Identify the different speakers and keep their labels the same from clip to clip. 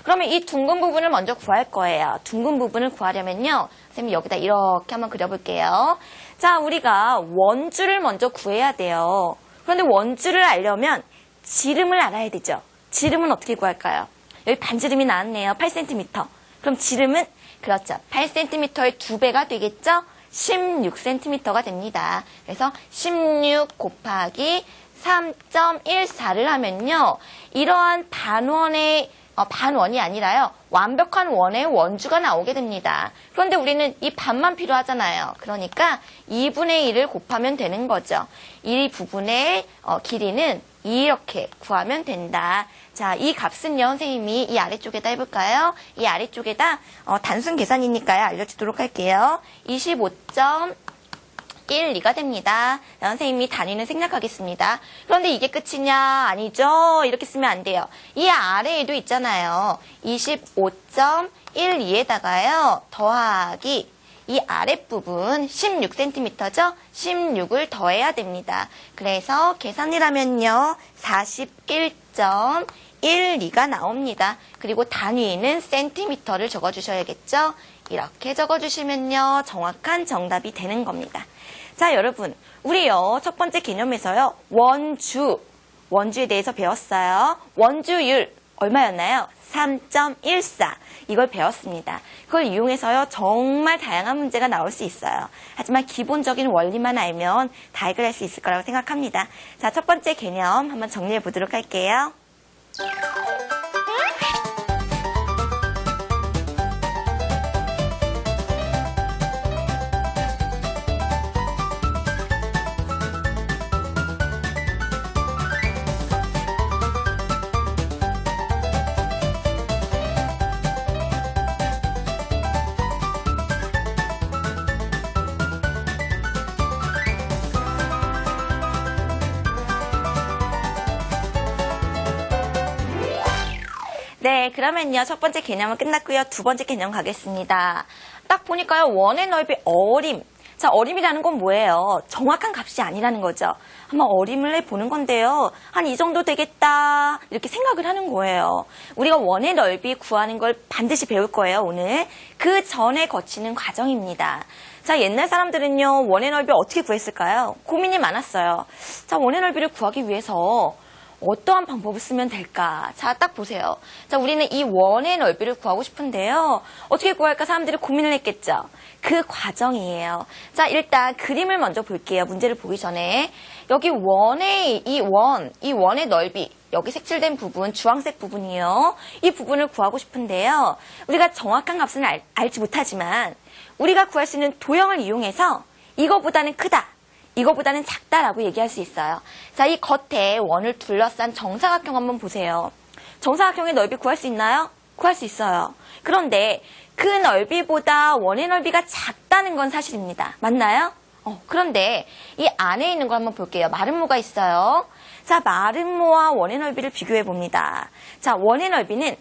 Speaker 1: 그러면 이 둥근 부분을 먼저 구할 거예요. 둥근 부분을 구하려면요. 선생님 여기다 이렇게 한번 그려볼게요. 자, 우리가 원주를 먼저 구해야 돼요. 그런데 원주를 알려면 지름을 알아야 되죠. 지름은 어떻게 구할까요? 여기 반지름이 나왔네요. 8cm. 그럼 지름은 그렇죠. 8cm의 2배가 되겠죠? 16cm가 됩니다. 그래서 16 곱하기 3.14를 하면요. 이러한 반원이 아니라요. 완벽한 원의 원주가 나오게 됩니다. 그런데 우리는 이 반만 필요하잖아요. 그러니까 2분의 1을 곱하면 되는 거죠. 이 부분의 길이는 이렇게 구하면 된다. 자, 이 값은요, 선생님이 이 아래쪽에다 해볼까요? 이 아래쪽에다 단순 계산이니까요. 알려주도록 할게요. 25.12가 됩니다. 선생님이 단위는 생략하겠습니다. 그런데 이게 끝이냐? 아니죠. 이렇게 쓰면 안 돼요. 이 아래에도 있잖아요. 25.12에다가요. 더하기 이 아랫부분 16cm죠? 16을 더해야 됩니다. 그래서 계산이라면요. 41.12가 나옵니다. 그리고 단위는 센티미터를 적어주셔야겠죠? 이렇게 적어주시면요. 정확한 정답이 되는 겁니다. 자, 여러분. 우리요. 첫 번째 개념에서요. 원주에 대해서 배웠어요. 원주율 얼마였나요? 3.14. 이걸 배웠습니다. 그걸 이용해서요. 정말 다양한 문제가 나올 수 있어요. 하지만 기본적인 원리만 알면 다 해결할 수 있을 거라고 생각합니다. 자, 첫 번째 개념 한번 정리해 보도록 할게요. 네, 그러면요. 첫 번째 개념은 끝났고요. 두 번째 개념 가겠습니다. 딱 보니까요. 원의 넓이 어림. 자, 어림이라는 건 뭐예요? 정확한 값이 아니라는 거죠. 한번 어림을 해보는 건데요. 한 이 정도 되겠다. 이렇게 생각을 하는 거예요. 우리가 원의 넓이 구하는 걸 반드시 배울 거예요, 오늘. 그 전에 거치는 과정입니다. 자, 옛날 사람들은요. 원의 넓이 어떻게 구했을까요? 고민이 많았어요. 자, 원의 넓이를 구하기 위해서 어떠한 방법을 쓰면 될까? 자, 딱 보세요. 자, 우리는 이 원의 넓이를 구하고 싶은데요. 어떻게 구할까? 사람들이 고민을 했겠죠. 그 과정이에요. 자, 일단 그림을 먼저 볼게요. 문제를 보기 전에. 여기 이 원의 넓이, 여기 색칠된 부분, 주황색 부분이요. 이 부분을 구하고 싶은데요. 우리가 정확한 값은 알지 못하지만 우리가 구할 수 있는 도형을 이용해서 이거보다는 크다. 이거보다는 작다라고 얘기할 수 있어요. 자, 이 겉에 원을 둘러싼 정사각형 한번 보세요. 정사각형의 넓이 구할 수 있나요? 구할 수 있어요. 그런데 그 넓이보다 원의 넓이가 작다는 건 사실입니다. 맞나요? 그런데 이 안에 있는 거 한번 볼게요. 마름모가 있어요. 자, 마름모와 원의 넓이를 비교해 봅니다. 자, 원의 넓이는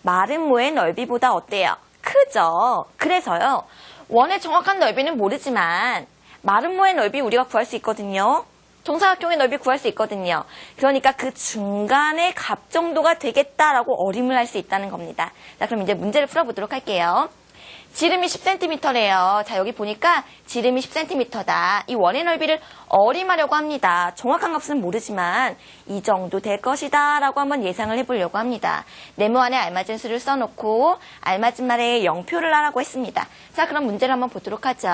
Speaker 1: 마름모의 넓이보다 어때요? 크죠? 그래서요. 원의 정확한 넓이는 모르지만 마름모의 넓이 우리가 구할 수 있거든요. 정사각형의 넓이 구할 수 있거든요. 그러니까 그 중간의 값 정도가 되겠다라고 어림을 할 수 있다는 겁니다. 자, 그럼 이제 문제를 풀어보도록 할게요. 지름이 10cm래요. 자, 여기 보니까 지름이 10cm다. 이 원의 넓이를 어림하려고 합니다. 정확한 값은 모르지만 이 정도 될 것이다 라고 한번 예상을 해보려고 합니다. 네모 안에 알맞은 수를 써놓고 알맞은 말에 0표를 하라고 했습니다. 자, 그럼 문제를 한번 보도록 하죠.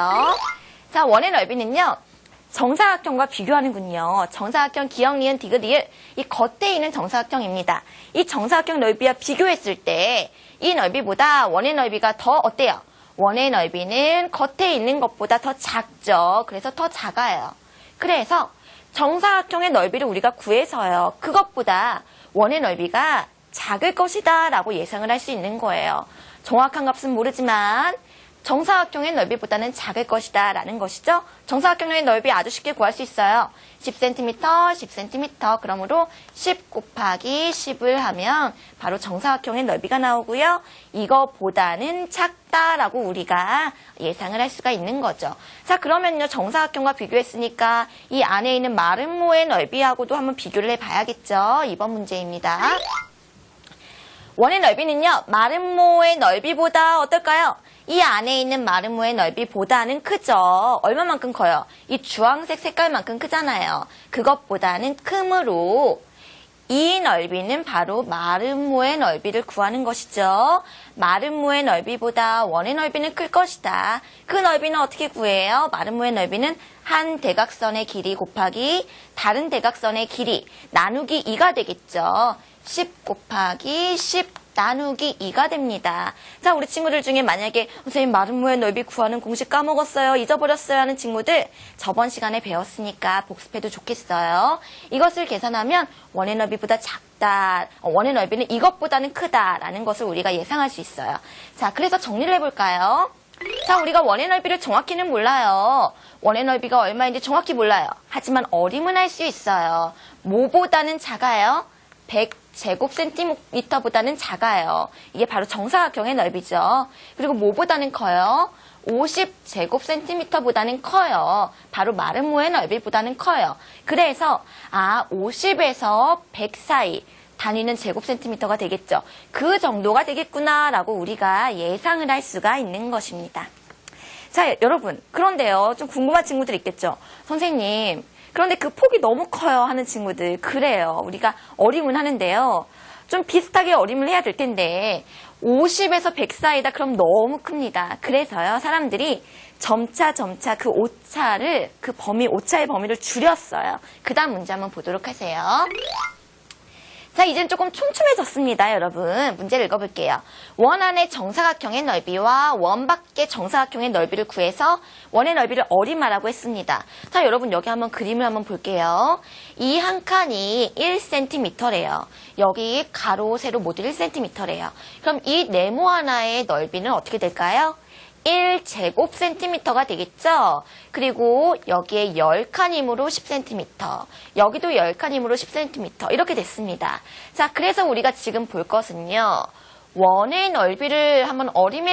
Speaker 1: 자, 원의 넓이는요. 정사각형과 비교하는군요. 정사각형 기역, 니은, 디귿, 리을 이 겉에 있는 정사각형입니다. 이 정사각형 넓이와 비교했을 때 이 넓이보다 원의 넓이가 더 어때요? 원의 넓이는 겉에 있는 것보다 더 작죠. 그래서 더 작아요. 그래서 정사각형의 넓이를 우리가 구해서요. 그것보다 원의 넓이가 작을 것이다 라고 예상을 할 수 있는 거예요. 정확한 값은 모르지만 정사각형의 넓이보다는 작을 것이다 라는 것이죠. 정사각형의 넓이 아주 쉽게 구할 수 있어요. 10cm, 10cm. 그러므로 10 곱하기 10을 하면 바로 정사각형의 넓이가 나오고요. 이거보다는 작다라고 우리가 예상을 할 수가 있는 거죠. 자, 그러면요. 정사각형과 비교했으니까 이 안에 있는 마름모의 넓이하고도 한번 비교를 해봐야겠죠. 이번 문제입니다. 원의 넓이는요, 마름모의 넓이보다 어떨까요? 이 안에 있는 마름모의 넓이보다는 크죠. 얼마만큼 커요? 이 주황색 색깔만큼 크잖아요. 그것보다는 크므로 이 넓이는 바로 마름모의 넓이를 구하는 것이죠. 마름모의 넓이보다 원의 넓이는 클 것이다. 그 넓이는 어떻게 구해요? 마름모의 넓이는 한 대각선의 길이 곱하기 다른 대각선의 길이 나누기 2가 되겠죠. 10 곱하기 10 나누기 2가 됩니다. 자, 우리 친구들 중에 만약에 선생님 마름모의 넓이 구하는 공식 까먹었어요, 잊어버렸어요 하는 친구들 저번 시간에 배웠으니까 복습해도 좋겠어요. 이것을 계산하면 원의 넓이보다 작다, 원의 넓이는 이것보다는 크다라는 것을 우리가 예상할 수 있어요. 자, 그래서 정리를 해볼까요? 자, 우리가 원의 넓이를 정확히는 몰라요. 원의 넓이가 얼마인지 정확히 몰라요. 하지만 어림은 할 수 있어요. 뭐보다는 작아요? 100제곱센티미터보다는 작아요. 이게 바로 정사각형의 넓이죠. 그리고 뭐보다는 커요? 50제곱센티미터보다는 커요. 바로 마름모의 넓이보다는 커요. 그래서 50에서 100 사이 단위는 제곱센티미터가 되겠죠. 그 정도가 되겠구나라고 우리가 예상을 할 수가 있는 것입니다. 자, 여러분, 그런데요, 좀 궁금한 친구들 있겠죠. 선생님, 그런데 그 폭이 너무 커요 하는 친구들, 그래요. 우리가 어림은 하는데요. 좀 비슷하게 어림을 해야 될 텐데 50에서 100 사이다 그럼 너무 큽니다. 그래서요, 사람들이 점차 그 오차의 범위를 줄였어요. 그 다음 문제 한번 보도록 하세요. 자, 이젠 조금 촘촘해졌습니다, 여러분. 문제를 읽어볼게요. 원 안의 정사각형의 넓이와 원 밖의 정사각형의 넓이를 구해서 원의 넓이를 어림하라고 했습니다. 자, 여러분 여기 한번 그림을 한번 볼게요. 이 한 칸이 1cm래요. 여기 가로, 세로 모두 1cm래요. 그럼 이 네모 하나의 넓이는 어떻게 될까요? 1제곱센티미터가 되겠죠? 그리고 여기에 10칸이므로 10cm, 여기도 10칸이므로 10cm 이렇게 됐습니다. 자, 그래서 우리가 지금 볼 것은요, 원의 넓이를 한번 어림해